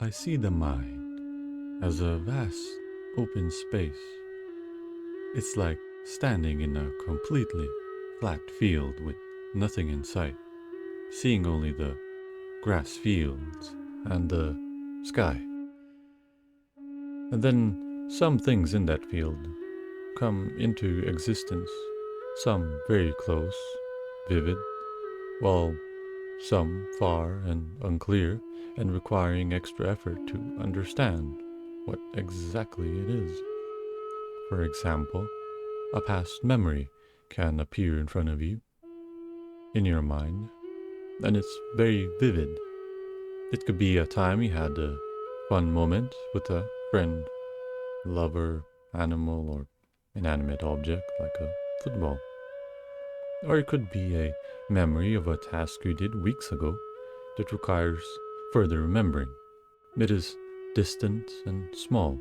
I see the mind as a vast open space. It's like standing in a completely flat field with nothing in sight, seeing only the grass fields and the sky. And then some things in that field come into existence, some very close, vivid, while some far and unclear and requiring extra effort to understand what exactly it is. For example, a past memory can appear in front of you, in your mind, and it's very vivid. It could be a time you had a fun moment with a friend, lover, animal, or inanimate object like a football. Or it could be a memory of a task you did weeks ago that requires further remembering. It is distant and small,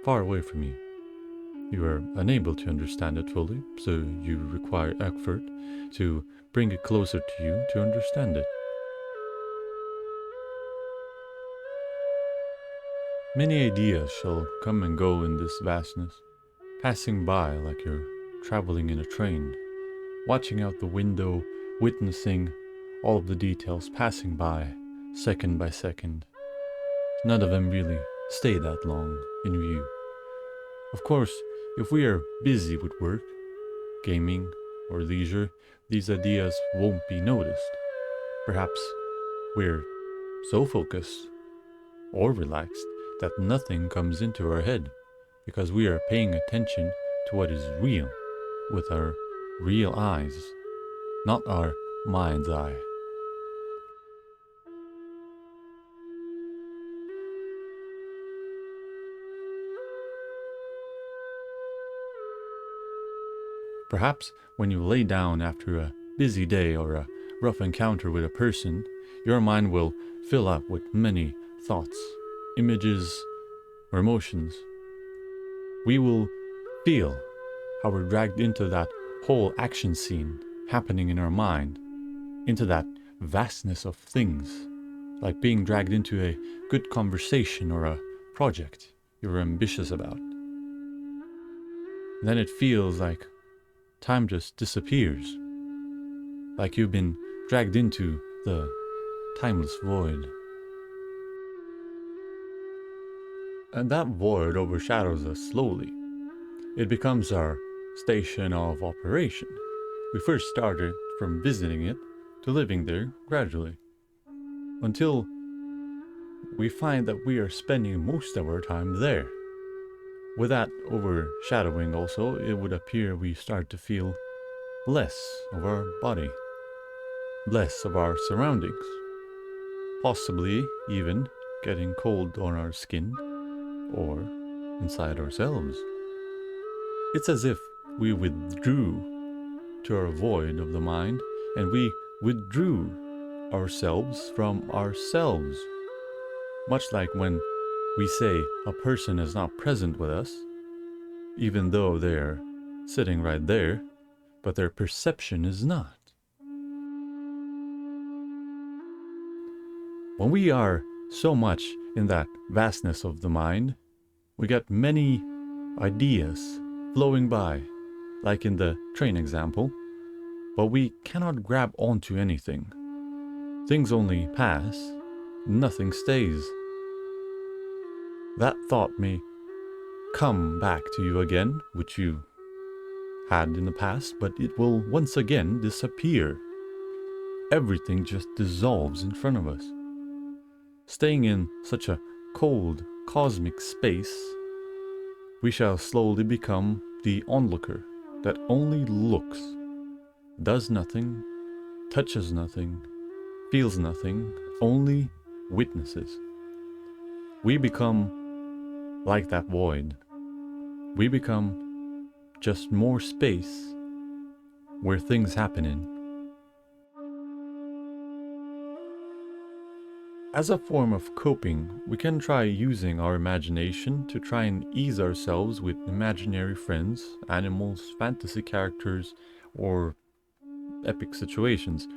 far away from you. You are unable to understand it fully, so you require effort to bring it closer to you to understand it. Many ideas shall come and go in this vastness, passing by like you're traveling in a train, watching out the window, witnessing all of the details passing by, second by second. None of them really stay that long in view. Of course, if we are busy with work, gaming, or leisure, these ideas won't be noticed. Perhaps we're so focused or relaxed that nothing comes into our head because we are paying attention to what is real with our real eyes, not our mind's eye. Perhaps when you lay down after a busy day or a rough encounter with a person, your mind will fill up with many thoughts, images, or emotions. We will feel how we're dragged into that whole action scene happening in our mind, into that vastness of things, like being dragged into a good conversation or a project you're ambitious about. Then it feels like time just disappears, like you've been dragged into the timeless void. And that void overshadows us slowly. It becomes our station of operation. We first started from visiting it to living there gradually, until we find that we are spending most of our time there. With that overshadowing also, it would appear we start to feel less of our body, less of our surroundings, possibly even getting cold on our skin or inside ourselves. It's as if we withdrew to our void of the mind and we withdrew ourselves from ourselves. Much like when we say a person is not present with us, even though they're sitting right there, but their perception is not. When we are so much in that vastness of the mind, we get many ideas flowing by, like in the train example, but we cannot grab onto anything. Things only pass, nothing stays. That thought may come back to you again, which you had in the past, but it will once again disappear. Everything just dissolves in front of us. Staying in such a cold, cosmic space, we shall slowly become the onlooker that only looks, does nothing, touches nothing, feels nothing, only witnesses. We become like that void. We become just more space where things happen in. As a form of coping, we can try using our imagination to try and ease ourselves with imaginary friends, animals, fantasy characters, or epic situations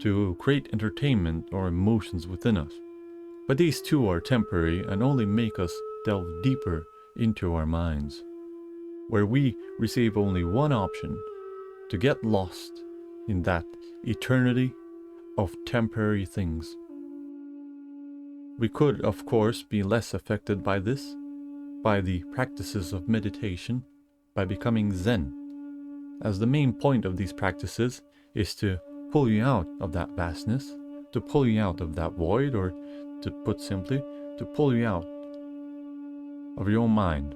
to create entertainment or emotions within us. But these too are temporary and only make us delve deeper into our minds, where we receive only one option: to get lost in that eternity of temporary things. We could, of course, be less affected by this, by the practices of meditation, by becoming Zen, as the main point of these practices is to pull you out of that vastness, to pull you out of that void, or to put simply, to pull you out of your own mind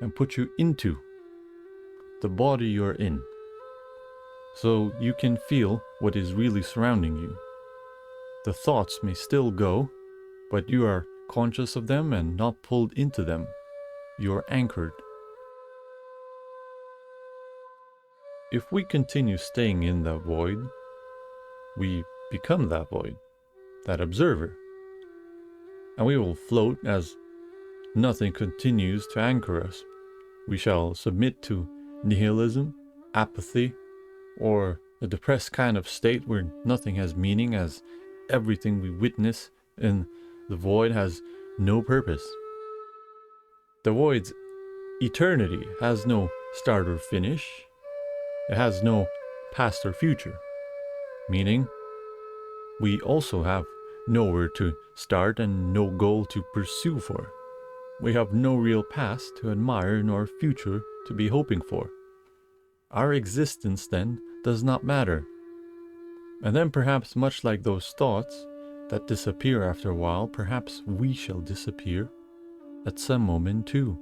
and put you into the body you're in, so you can feel what is really surrounding you. The thoughts may still go, but you are conscious of them and not pulled into them. You are anchored. If we continue staying in that void, we become that void, that observer, and we will float as nothing continues to anchor us. We shall submit to nihilism, apathy, or a depressed kind of state where nothing has meaning, as everything we witness in the void has no purpose. The void's eternity has no start or finish. It has no past or future, meaning we also have nowhere to start and no goal to pursue for. We have no real past to admire nor future to be hoping for. Our existence then does not matter. And then perhaps, much like those thoughts that disappear after a while, perhaps we shall disappear at some moment too.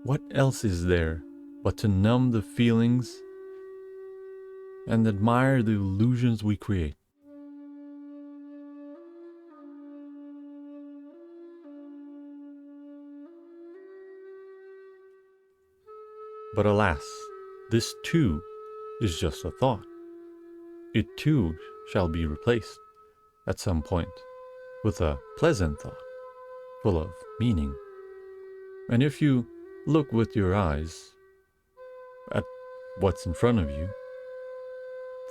What else is there but to numb the feelings and admire the illusions we create? But alas, this too is just a thought. It too shall be replaced at some point with a pleasant thought, full of meaning. And if you look with your eyes at what's in front of you,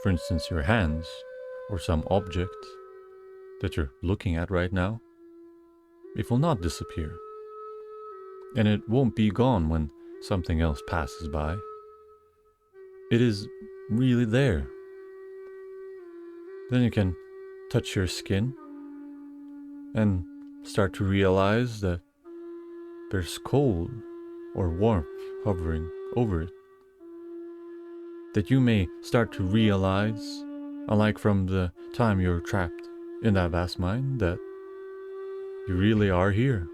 for instance your hands or some object that you're looking at right now, it will not disappear. And it won't be gone when something else passes by. It is really there. Then you can touch your skin and start to realize that there's cold or warmth hovering over it. That you may start to realize, unlike from the time you're trapped in that vast mind, that you really are here.